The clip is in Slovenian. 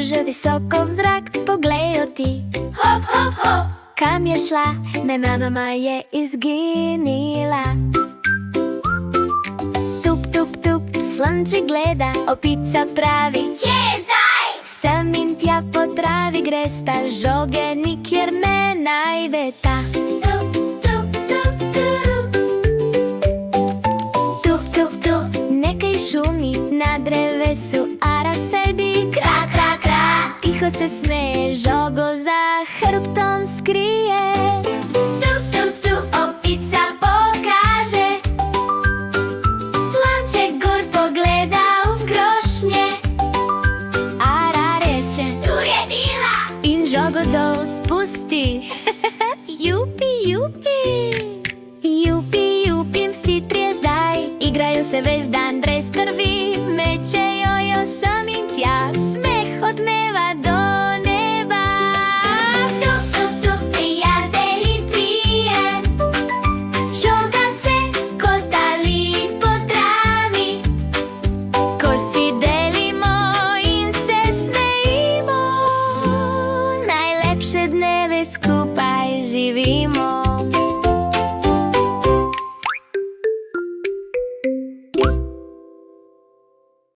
že visoko v zrak poglejo ti. Hop, hop, hop. Kam je šla, nenadoma je izginila. Tup, tup, tup, Slonček gleda, opica pravi: Kje je zdaj? Sem in tja po travi gresta, žoge nikjer ne najdeta. Tup, tup, tup, tup. Tup, tup, tup, nekaj šumi na drevesu, ara sedi, Kra, kra, kra. tiho se smeje, žogo za hrbtom skrije. Tup, tup, tup, opica pokaže. Slonček gor pogleda v krošnje. Ara reče Tu je bila. in žogo dol spusti. Jupi, jupi. Jupi, jupim si trije zdaj, igrajo se ves dan brez krvi, mečejo jo sem in tja, smeh odmeva do neba. Tup, tup, tup, prijatelji trije. Žoga se kotali po travi. Ko si delimo in se smejimo, najlepše dneve skupaj živimo.